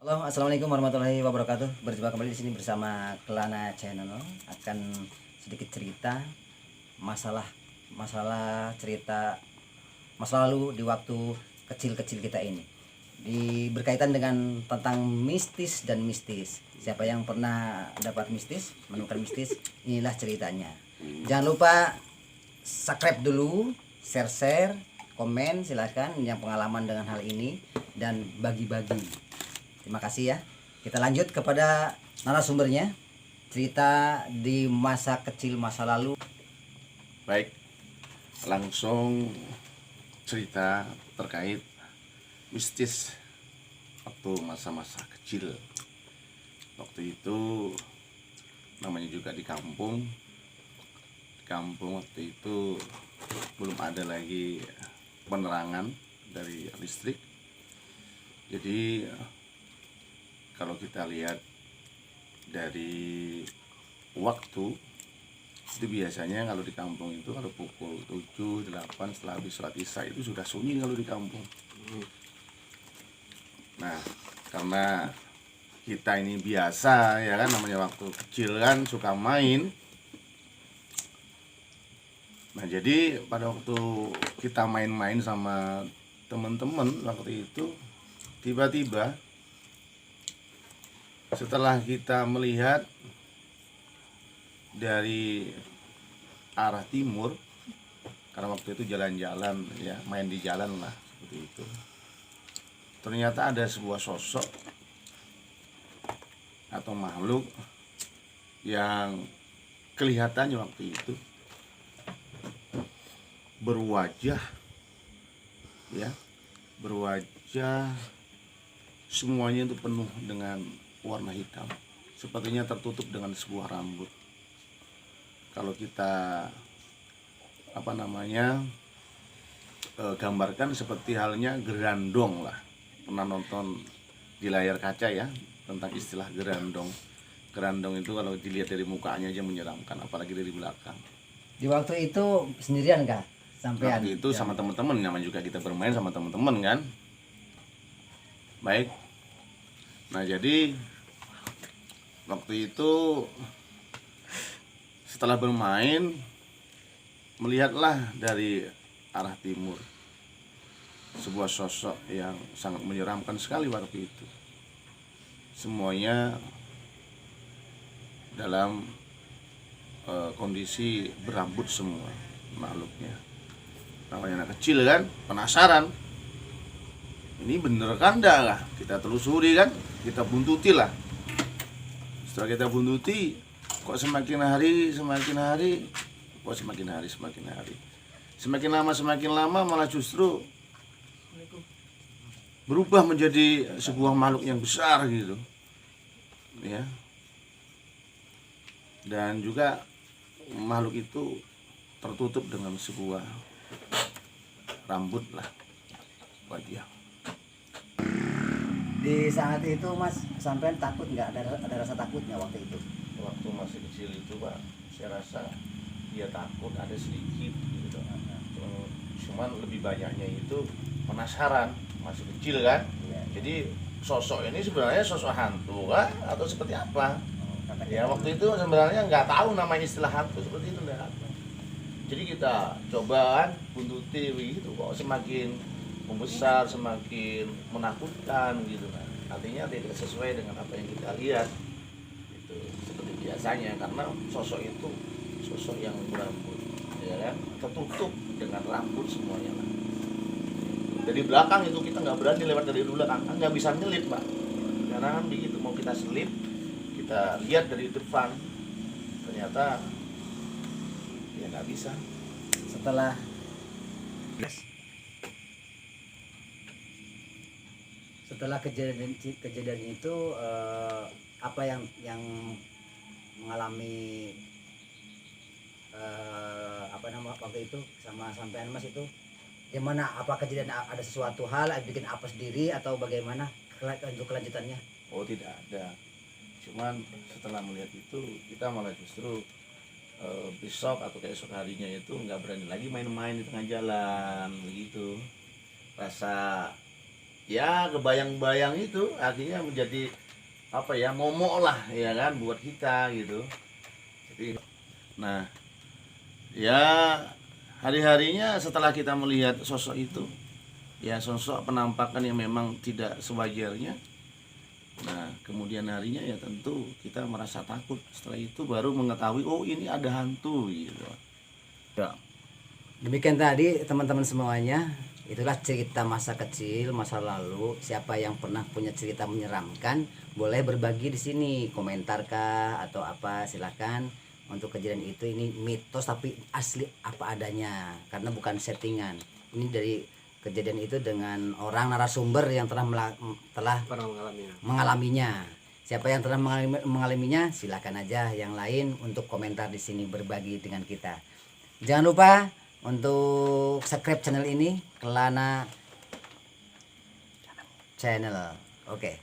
Halo, assalamualaikum warahmatullahi wabarakatuh. Berjumpa kembali di sini bersama Kelana Channel. Akan sedikit cerita masalah masalah cerita masa lalu di waktu kecil-kecil kita ini. Berkaitan dengan tentang mistis dan mistis. Siapa yang pernah dapat mistis, menemukan mistis, inilah ceritanya. Jangan lupa subscribe dulu, share, komen silahkan yang pengalaman dengan hal ini dan bagi-bagi. Terima kasih ya. Kita lanjut kepada narasumbernya. Cerita di masa kecil masa lalu. Baik, langsung cerita terkait mistis waktu masa-masa kecil. Waktu itu namanya juga di kampung. Di kampung waktu itu belum ada lagi penerangan dari listrik. Jadi kalau kita lihat dari waktu itu biasanya kalau di kampung itu kalau pukul 7, 8 setelah habis sholat isya itu sudah sunyi kalau di kampung. Nah, karena kita ini biasa ya kan, namanya waktu kecil kan suka main. Nah, jadi pada waktu kita main-main sama teman-teman waktu itu, tiba-tiba setelah kita melihat dari arah timur, karena waktu itu jalan-jalan ya, main di jalan lah seperti itu. Ternyata ada sebuah sosok atau makhluk yang kelihatannya waktu itu berwajah ya, berwajah semuanya itu penuh dengan warna hitam, sepertinya tertutup dengan sebuah rambut. Kalau kita gambarkan seperti halnya gerandong lah. Pernah nonton di layar kaca ya tentang istilah gerandong. Gerandong itu kalau dilihat dari mukanya aja menyeramkan, apalagi dari belakang. Di waktu itu sendirian kah? Sampean? Waktu itu sama teman-teman, namanya juga kita bermain sama teman-teman kan. Baik. Nah, jadi waktu itu setelah bermain, melihatlah dari arah timur sebuah sosok yang sangat menyeramkan sekali waktu itu. Semuanya dalam kondisi berambut semua makhluknya. Namanya anak kecil kan, penasaran. Ini bener kan enggak lah? Kita telusuri kan, kita buntuti lah. Setelah kita buntuti, kok semakin hari kok semakin hari. Semakin lama malah justru berubah menjadi sebuah makhluk yang besar gitu. Ya. Dan juga makhluk itu tertutup dengan sebuah rambut lah, wajah. Di saat itu Mas, sampean takut nggak? Ada rasa takutnya waktu itu? Waktu masih kecil itu Pak, saya rasa dia takut, ada sedikit gitu. Cuman lebih banyaknya itu penasaran, masih kecil kan. Jadi sosok ini sebenarnya sosok hantu kah atau seperti apa? Ya waktu itu sebenarnya nggak tahu nama istilah hantu seperti itu, enggak. Jadi kita coba buntuti begitu, kok semakin membesar, semakin menakutkan gitu kan. Artinya tidak sesuai dengan apa yang kita lihat. Itu seperti biasanya, karena sosok itu sosok yang berambut, ya kan, tertutup dengan rambut semuanya lah. Dari belakang itu kita nggak berani lewat dari belakang, kan nggak bisa nyelip Pak. Karena kan begitu, mau kita selip, kita lihat dari depan, ternyata ya nggak bisa. Setelah kejadian itu, apa yang mengalami waktu itu sama sampean Mas itu? Gimana? Apa kejadian, ada sesuatu hal bikin apa sendiri atau bagaimana untuk kelanjutannya? Oh, tidak ada. Cuman setelah melihat itu kita malah justru besok atau keesok harinya itu nggak berani lagi main-main di tengah jalan begitu. Rasa ya kebayang-bayang itu akhirnya menjadi apa ya, momok lah ya kan buat kita gitu. Jadi nah ya hari-harinya setelah kita melihat sosok itu, ya sosok penampakan yang memang tidak sewajarnya, nah kemudian harinya ya tentu kita merasa takut. Setelah itu baru mengetahui oh ini ada hantu gitu. Demikian tadi teman-teman semuanya, itulah cerita masa kecil, masa lalu. Siapa yang pernah punya cerita menyeramkan, boleh berbagi di sini, komentar kah atau apa, silakan. Untuk kejadian itu ini mitos tapi asli apa adanya, karena bukan settingan. Ini dari kejadian itu dengan orang narasumber yang telah pernah mengalaminya. mengalaminya. Siapa yang telah mengalaminya, silakan aja yang lain untuk komentar di sini, berbagi dengan kita. Jangan lupa untuk subscribe channel ini, Kelana Channel. Oke.